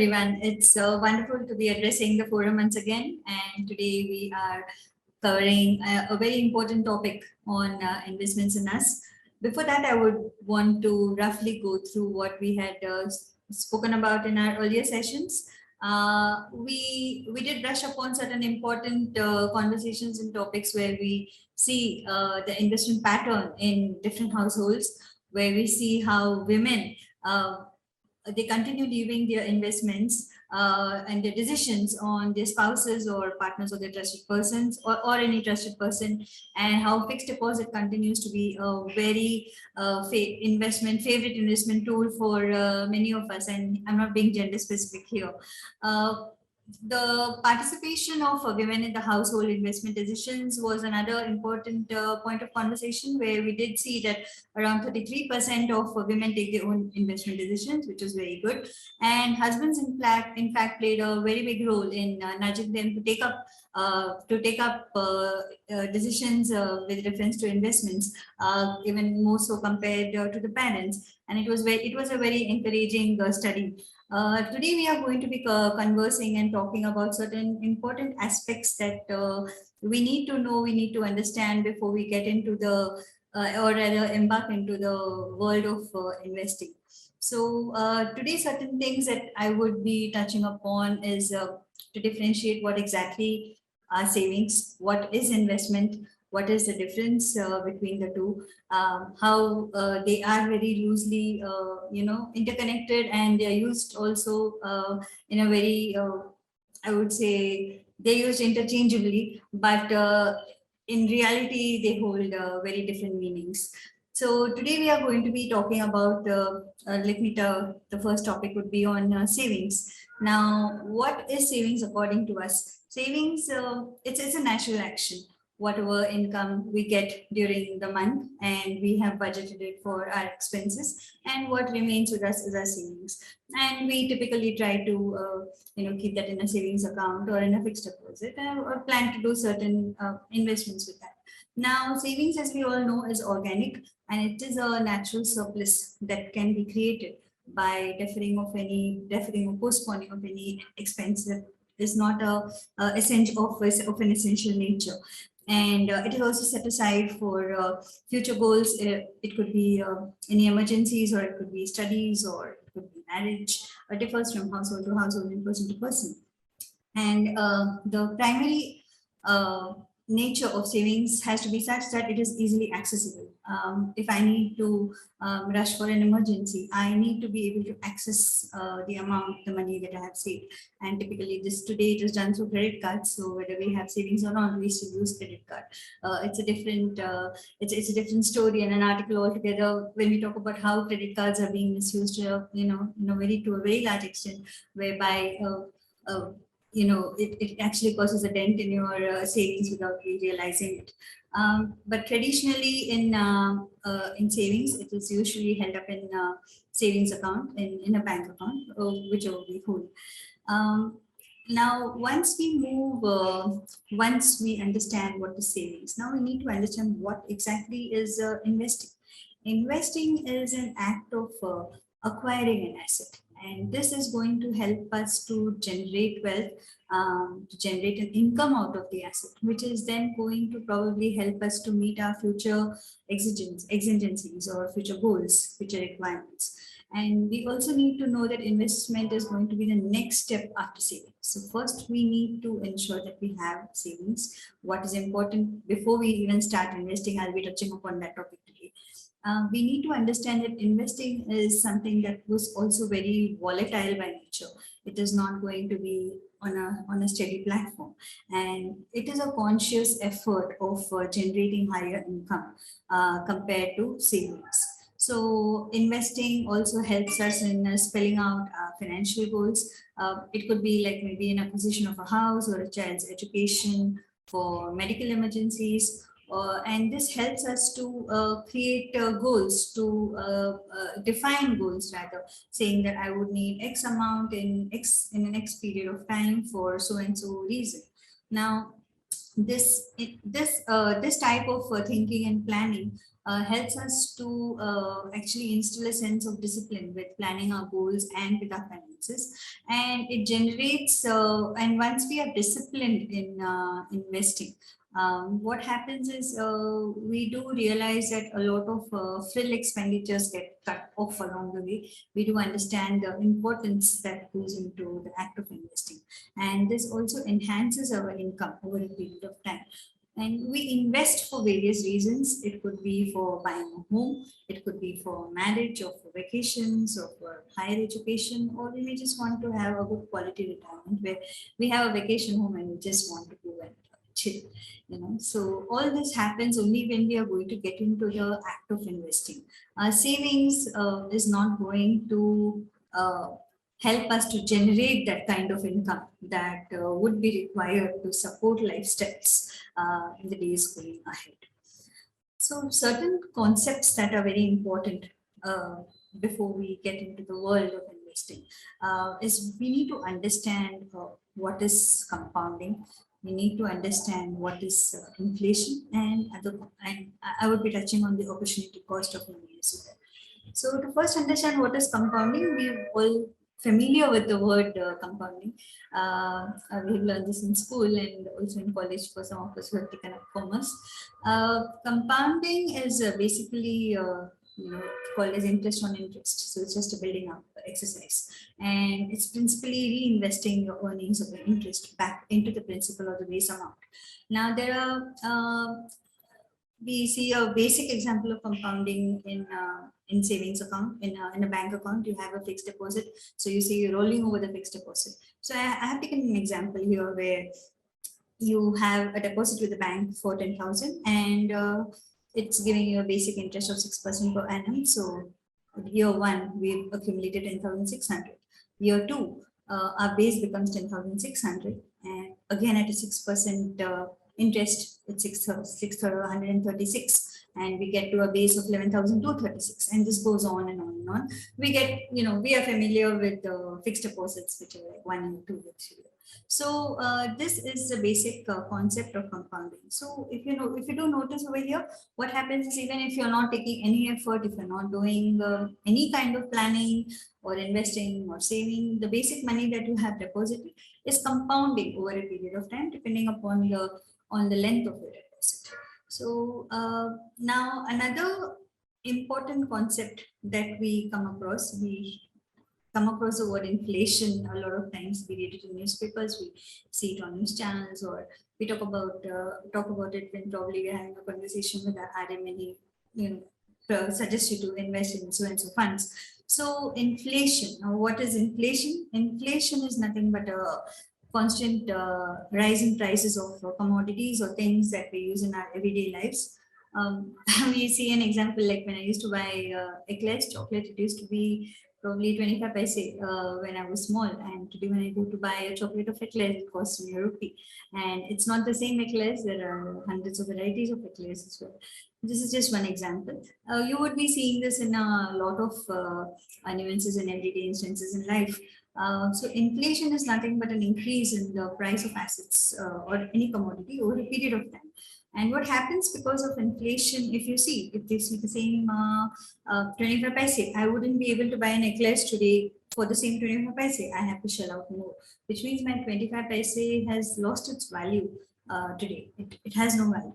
everyone. It's wonderful to be addressing the forum once again. And today we are covering a very important topic on investments in us. Before that, I would want to roughly go through what we had spoken about in our earlier sessions. We did brush upon certain important conversations and topics where we see the investment pattern in different households, where we see how women they continue leaving their investments and their decisions on their spouses or partners or their trusted persons or any trusted person, and how fixed deposit continues to be a very favorite investment tool for many of us. And I'm not being gender specific here. The participation of women in the household investment decisions was another important point of conversation, where we did see that around 33% of women take their own investment decisions, which is very good. And husbands, in fact, played a very big role in nudging them to take up decisions with reference to investments, even more so compared to the parents. And it was a very encouraging study. Today we are going to be conversing and talking about certain important aspects that we need to know, we need to understand before we get into the or rather embark into the world of investing. So today, certain things that I would be touching upon is to differentiate what exactly are savings, what is investment, what is the difference between the two, how they are very loosely, interconnected, and they are used also in a very, I would say, they're used interchangeably, but in reality, they hold very different meanings. So today we are going to be talking about, the first topic would be on savings. Now, what is savings according to us? Savings, it's a natural action. Whatever income we get during the month, and we have budgeted it for our expenses, and what remains with us is our savings. And we typically try to keep that in a savings account or in a fixed deposit, or plan to do certain investments with that. Now, savings, as we all know, is organic, and it is a natural surplus that can be created by deferring or postponing of any expense that is not an essential nature. And it is also set aside for future goals. It could be any emergencies, or it could be studies, or it could be marriage. It differs from household to household and person to person. And the primary nature of savings has to be such that it is easily accessible. If I need to rush for an emergency, I need to be able to access the money that I have saved. And typically today it is done through credit cards. So whether we have savings or not, we still use credit card. It's a different story and an article altogether when we talk about how credit cards are being misused, to a very large extent, whereby it actually causes a dent in your savings without you realizing it. But traditionally in savings, it is usually held up in a savings account, in a bank account, whichever we hold. Now, once we understand what is savings, now we need to understand what exactly is investing. Investing is an act of acquiring an asset. And this is going to help us to generate wealth, to generate an income out of the asset, which is then going to probably help us to meet our future exigencies or future goals, future requirements. And we also need to know that investment is going to be the next step after savings. So first, we need to ensure that we have savings. What is important before we even start investing, I'll be touching upon that topic today. We need to understand that investing is something that was also very volatile by nature. It is not going to be on a steady platform, and it is a conscious effort of generating higher income compared to savings. So investing also helps us in spelling out our financial goals. It could be like maybe an acquisition of a house or a child's education, for medical emergencies. And this helps us to create goals, to define goals rather, saying that I would need X amount in the next period of time for so and so reason. Now, this type of thinking and planning helps us to actually instill a sense of discipline with planning our goals and with our finances, and it generates and once we are disciplined in investing, what happens is we do realize that a lot of frill expenditures get cut off along the way. We do understand the importance that goes into the act of investing, and this also enhances our income over a period of time. And we invest for various reasons. It could be for buying a home, it could be for marriage or for vacations or for higher education, or we may just want to have a good quality retirement where we have a vacation home and we just want to go and chill. So all this happens only when we are going to get into the act of investing. Savings is not going to help us to generate that kind of income that would be required to support lifestyles in the days going ahead. So certain concepts that are very important before we get into the world of investing is we need to understand what is compounding. We need to understand what is inflation, and I would be touching on the opportunity cost of money as well. So to first understand what is compounding, we all familiar with the word compounding. We have learned this in school and also in college for some of us who have taken up commerce. Compounding is basically called as interest on interest. So it's just a building up exercise, and it's principally reinvesting your earnings of the interest back into the principal or the base amount. Now there are we see a basic example of compounding in savings account. In a bank account, you have a fixed deposit, so you see you're rolling over the fixed deposit. So I have taken an example here where you have a deposit with the bank for 10,000, and it's giving you a basic interest of 6% per annum. So year one, we've accumulated 10,600. Year two, our base becomes 10,600, and again at a 6% interest, it's 6,136, and we get to a base of 11,236, and this goes on and on and on. We get, we are familiar with the fixed deposits, which are like 1 year, 2 year, 3 year. So this is the basic concept of compounding. So if you do notice over here, what happens is even if you're not taking any effort, if you're not doing any kind of planning or investing or saving, the basic money that you have deposited is compounding over a period of time, depending upon the length of your deposit. So now another important concept that we come across the word inflation a lot of times. We read it in newspapers, we see it on news channels, or we talk about it when probably we're having a conversation with our RM and he suggest you to invest in so and so funds. So inflation. Now, what is inflation? Inflation is nothing but a constant rise in prices of commodities or things that we use in our everyday lives. We see an example like when I used to buy eclairs chocolate, it used to be probably 25 paise when I was small, and today when I go to buy a chocolate of eclairs, it costs me a rupee. And it's not the same eclairs, there are hundreds of varieties of eclairs as well. This is just one example. You would be seeing this in a lot of nuances and everyday instances in life. So inflation is nothing but an increase in the price of assets or any commodity over a period of time. And what happens because of inflation, if you see the same 25 paise, I wouldn't be able to buy an eclairs today for the same 25 paise. I have to shell out more, which means my 25 paise has lost its value today. It has no value.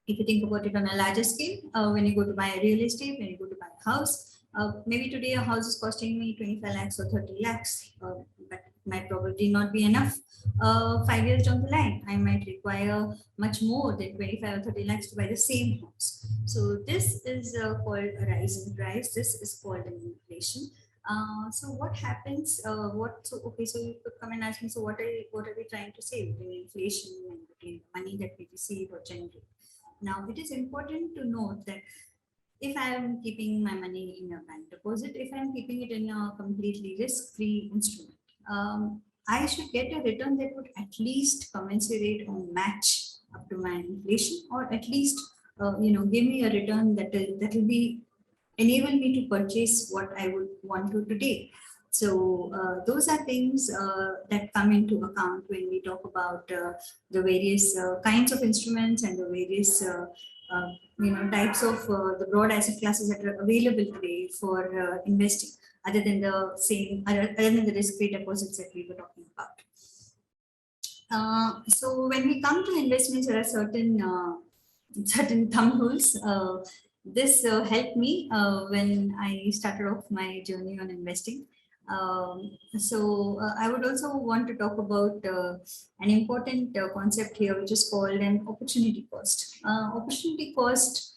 If you think about it on a larger scale, when you go to buy a real estate, when you go to buy a house, maybe today a house is costing me 25 lakhs or 30 lakhs, but might probably not be enough 5 years down the line. I might require much more than 25 or 30 lakhs to buy the same house. So this is called a rise in price. This is called an inflation. So what happens? So you could come and ask me. So what are we trying to say between inflation and between money that we receive or generate? Now it is important to note that if I am keeping my money in a bank deposit, if I am keeping it in a completely risk-free instrument, I should get a return that would at least commensurate or match up to my inflation, or at least give me a return that will be enable me to purchase what I would want to today. So those are things that come into account when we talk about the various kinds of instruments and the various types of the broad asset classes that are available today for investing, other than the risk-free deposits that we were talking about. So when we come to investments, there are certain thumb rules. This helped me when I started off my journey on investing. I would also want to talk about an important concept here, which is called an opportunity cost. Opportunity cost,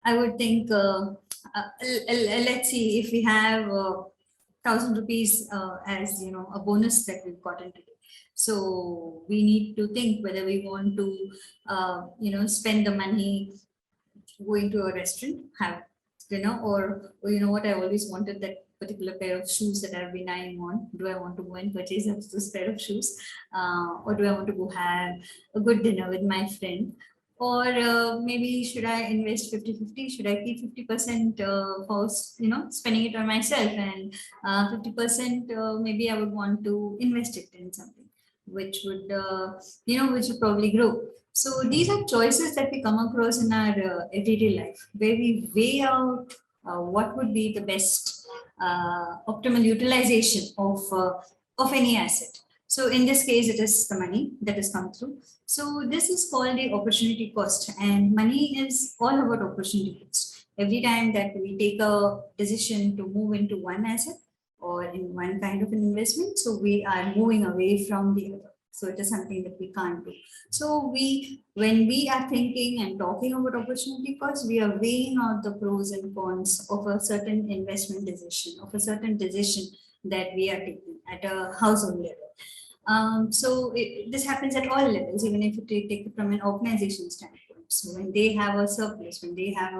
I would think, let's see, if we have 1,000 rupees as a bonus that we've gotten today. So we need to think whether we want to spend the money going to a restaurant, have dinner, or what, I always wanted that particular pair of shoes that I've been eyeing on. Do I want to go and purchase this pair of shoes, or do I want to go have a good dinner with my friend? Or maybe should I invest 50-50? Should I keep 50% for spending it on myself, and 50% maybe I would want to invest it in something which would which would probably grow. So these are choices that we come across in our everyday life, where we weigh out what would be the best optimal utilization of any asset. So in this case, it is the money that has come through. So this is called the opportunity cost, and money is all about opportunity cost. Every time that we take a decision to move into one asset or in one kind of an investment, so we are moving away from the other. So it is something that we can't do. So when we are thinking and talking about opportunity cost, we are weighing out the pros and cons of a certain investment decision, of a certain decision that we are taking at a household level. This happens at all levels, even if you take it from an organization standpoint. So when they have a surplus, when they have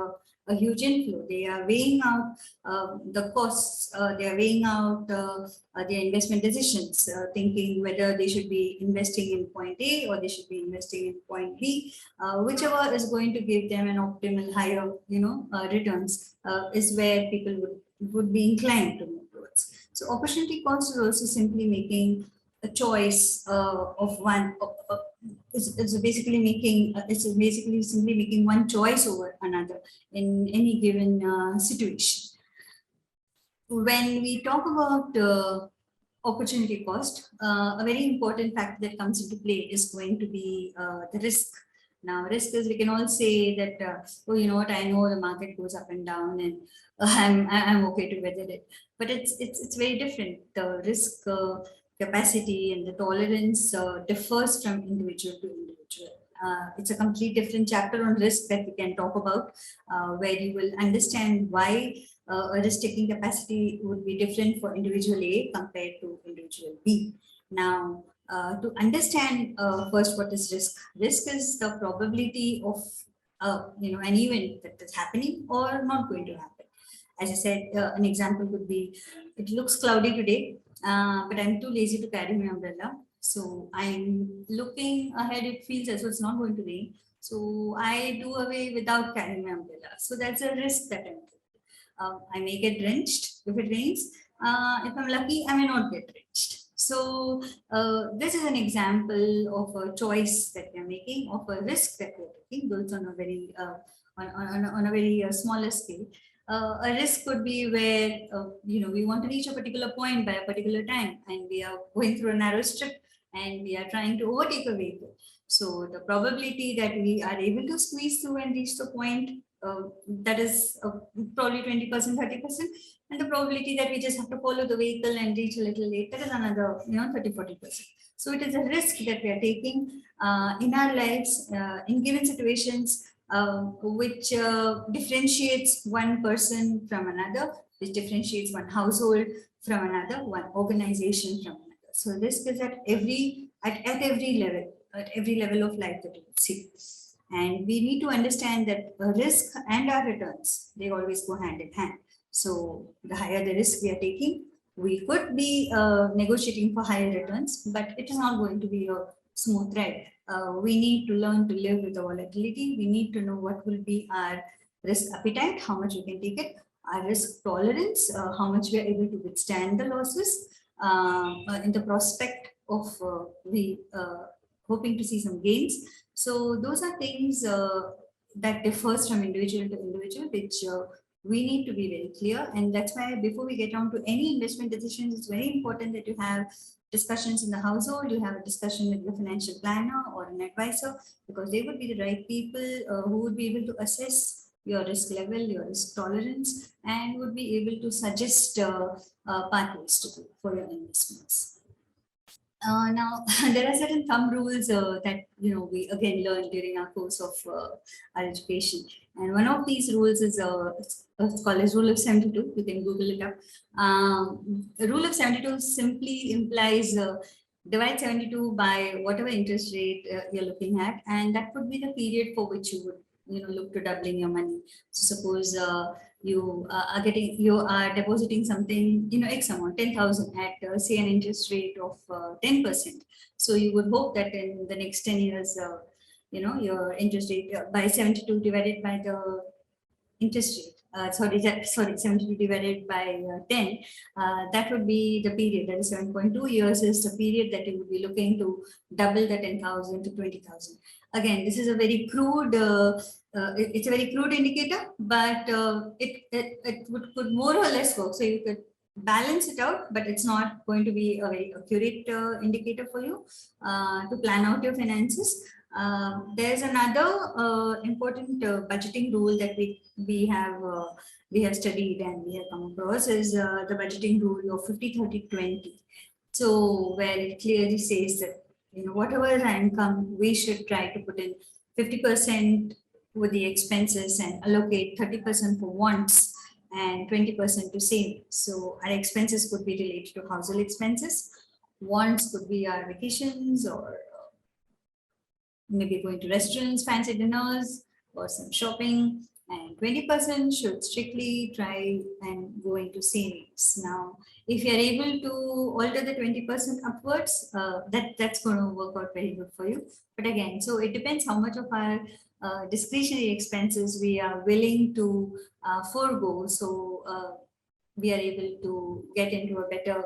a huge inflow, they are weighing out the costs, they are weighing out their investment decisions, thinking whether they should be investing in point A or they should be investing in point B, whichever is going to give them an optimal higher, returns is where people would be inclined to move towards. So opportunity cost is also simply making a choice of one. It's basically simply making one choice over another in any given situation. When we talk about opportunity cost, a very important factor that comes into play is going to be the risk. Now, risk is, we can all say that, oh, you know what, I know the market goes up and down, and I'm okay to weather it. But it's very different. The risk capacity and the tolerance differs from individual to individual. It's a complete different chapter on risk that we can talk about, where you will understand why a risk-taking capacity would be different for individual A compared to individual B. Now, to understand first what is risk. Risk is the probability of an event that is happening or not going to happen. As I said, an example would be, it looks cloudy today, but I'm too lazy to carry my umbrella. So I'm looking ahead, it feels as though it's not going to rain. So I do away without carrying my umbrella. So that's a risk that I'm taking. I may get drenched if it rains. If I'm lucky, I may not get drenched. So this is an example of a choice that we're making, of a risk that we're taking, those on a very on a very smaller scale. A risk could be where we want to reach a particular point by a particular time, and we are going through a narrow strip, and we are trying to overtake a vehicle. So the probability that we are able to squeeze through and reach the point, that is probably 20%, 30%. And the probability that we just have to follow the vehicle and reach a little late, that is another 30, 40%. So it is a risk that we are taking in our lives, in given situations, which differentiates one person from another, which differentiates one household from another, one organization from another. So risk is at every level of life that you see. And we need to understand that risk and our returns, they always go hand in hand. So the higher the risk we are taking, we could be negotiating for higher returns, but it is not going to be a smooth ride. We need to learn to live with the volatility. We need to know what will be our risk appetite, how much we can take it, our risk tolerance, how much we are able to withstand the losses in the prospect of we hoping to see some gains. So those are things that differs from individual to individual, which we need to be very clear. And that's why before we get on to any investment decisions, it's very important that you have discussions in the household, you have a discussion with your financial planner or an advisor, because they would be the right people who would be able to assess your risk level, your risk tolerance, and would be able to suggest pathways to do for your investments. Now, there are certain thumb rules that we again learned during our course of our education, and one of these rules is it's called as rule of 72. You can Google it up. The rule of 72 simply implies divide 72 by whatever interest rate you're looking at, and that would be the period for which you would look to doubling your money. So suppose you are depositing something, X amount, 10,000 at say an interest rate of 10%. So you would hope that in the next 10 years, your interest rate by 72 divided by the interest rate, 72 divided by 10, that would be the period, that is 7.2 years is the period that you would be looking to double the 10,000 to 20,000. Again, this is a very crude, it's a very crude indicator, but it could more or less work. So you could balance it out, but it's not going to be a very accurate indicator for you to plan out your finances. There's another important budgeting rule that we have studied and we have come across is the budgeting rule of 50-30-20. So where it clearly says that whatever is our income, we should try to put in 50% with the expenses and allocate 30% for wants and 20% to savings. So our expenses could be related to household expenses. Wants could be our vacations or maybe going to restaurants, fancy dinners, or some shopping, and 20% should strictly try and go into savings. Now, if you're able to alter the 20% upwards, that's going to work out very good for you. But again, so it depends how much of our discretionary expenses we are willing to forego. So we are able to get into a better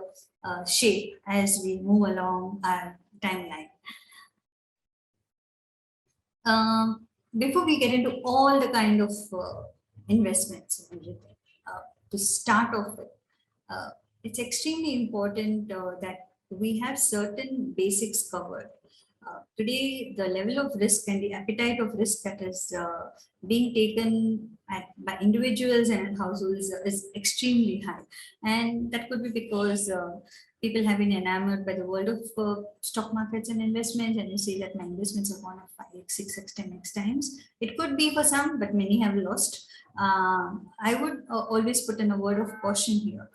shape as we move along our timeline. Before we get into all the kind of investments and everything, to start off with, it's extremely important that we have certain basics covered. Today, the level of risk and the appetite of risk that is being taken by individuals and households is extremely high. And that could be because people have been enamored by the world of stock markets and investments, and you see that my investments have gone up 5x, 6x, 10x times. It could be for some, but many have lost. I would always put in a word of caution here.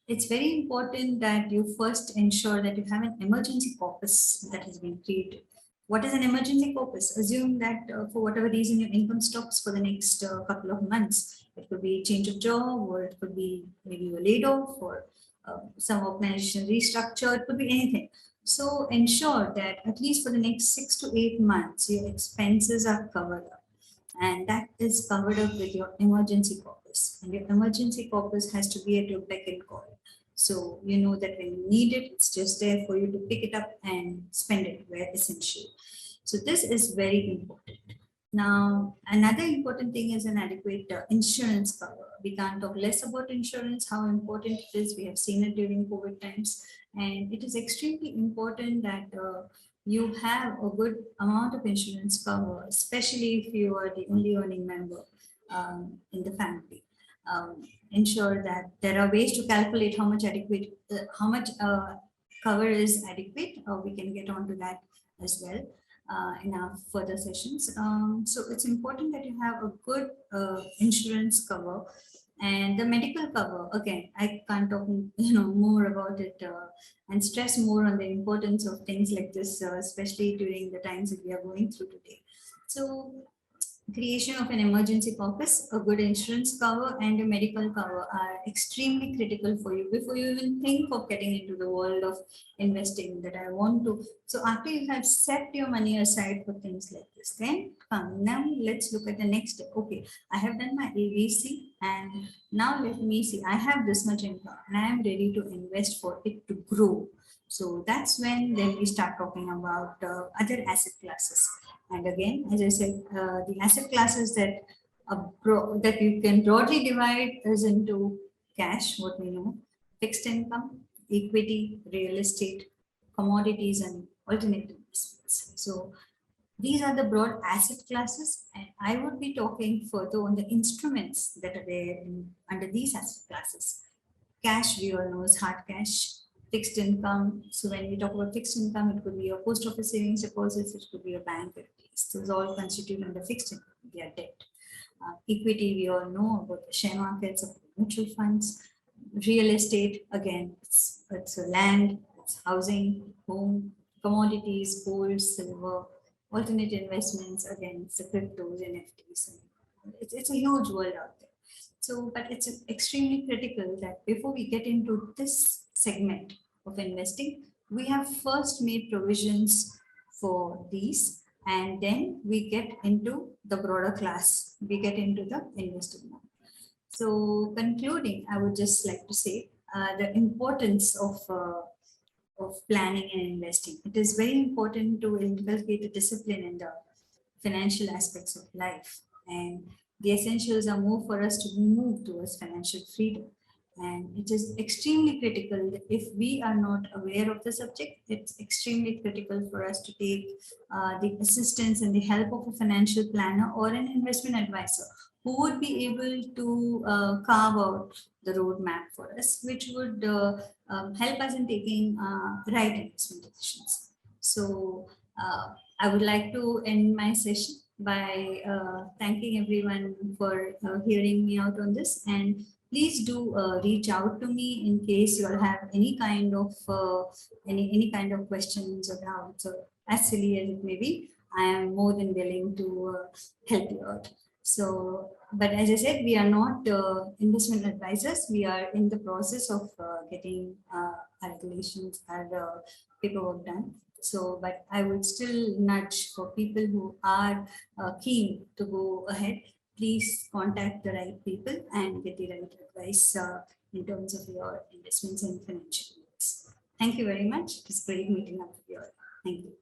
It's very important that you first ensure that you have an emergency corpus that has been created. What is an emergency corpus? Assume that for whatever reason your income stops for the next couple of months. It could be change of job, or it could be maybe you're laid off, or some organization restructure, it could be anything. So ensure that at least for the next 6 to 8 months, your expenses are covered up. And that is covered up with your emergency corpus. And your emergency corpus has to be at your beck and call. So you know that when you need it, it's just there for you to pick it up and spend it where essential. So this is very important. Now, another important thing is an adequate insurance cover. We can't talk less about insurance, how important it is. We have seen it during COVID times. And it is extremely important that you have a good amount of insurance cover, especially if you are the only earning member in the family. Ensure that there are ways to calculate how much cover is adequate. We can get on to that as well in our further sessions. So it's important that you have a good insurance cover. And the medical cover, again, I can't talk more about it and stress more on the importance of things like this, especially during the times that we are going through today. So creation of an emergency corpus, a good insurance cover, and a medical cover are extremely critical for you before you even think of getting into the world of investing that I want to. So after you have set your money aside for things like this, then come now let's look at the next step. Okay, I have done my ABC And now let me see, I have this much income and I am ready to invest for it to grow. So that's when then we start talking about other asset classes. And again, as I said, the asset classes that that you can broadly divide is into cash, what we know, fixed income, equity, real estate, commodities, and alternative investments. So these are the broad asset classes, and I would be talking further on the instruments that are there under these asset classes. Cash, we all know, is hard cash. Fixed income. So when we talk about fixed income, it could be a post office savings deposits, it could be a bank. Those all constitute under fixed income. They are debt. Equity, we all know about the share markets, of mutual funds. Real estate, again, it's a land, it's housing, home, commodities, gold, silver, alternate investments, again, it's the cryptos, NFTs. It's a huge world out there. So, but it's extremely critical that before we get into this segment of investing, we have first made provisions for these, and then we get into the broader class, we get into the investing mode. So concluding, I would just like to say the importance of planning and investing. It is very important to inculcate a discipline in the financial aspects of life, and the essentials are more for us to move towards financial freedom. And it is extremely critical that if we are not aware of the subject, it's extremely critical for us to take the assistance and the help of a financial planner or an investment advisor who would be able to carve out the roadmap for us, which would help us in taking right investment decisions. So I would like to end my session by thanking everyone for hearing me out on this, and please do reach out to me in case you all have any kind of questions or doubts, or as silly as it may be. I am more than willing to help you out. So, but as I said, we are not investment advisors. We are in the process of getting our regulations and paperwork done. So, but I would still nudge for people who are keen to go ahead, please contact the right people and get the right advice in terms of your investments and financial needs. Thank you very much. It was great meeting up with you all. Thank you.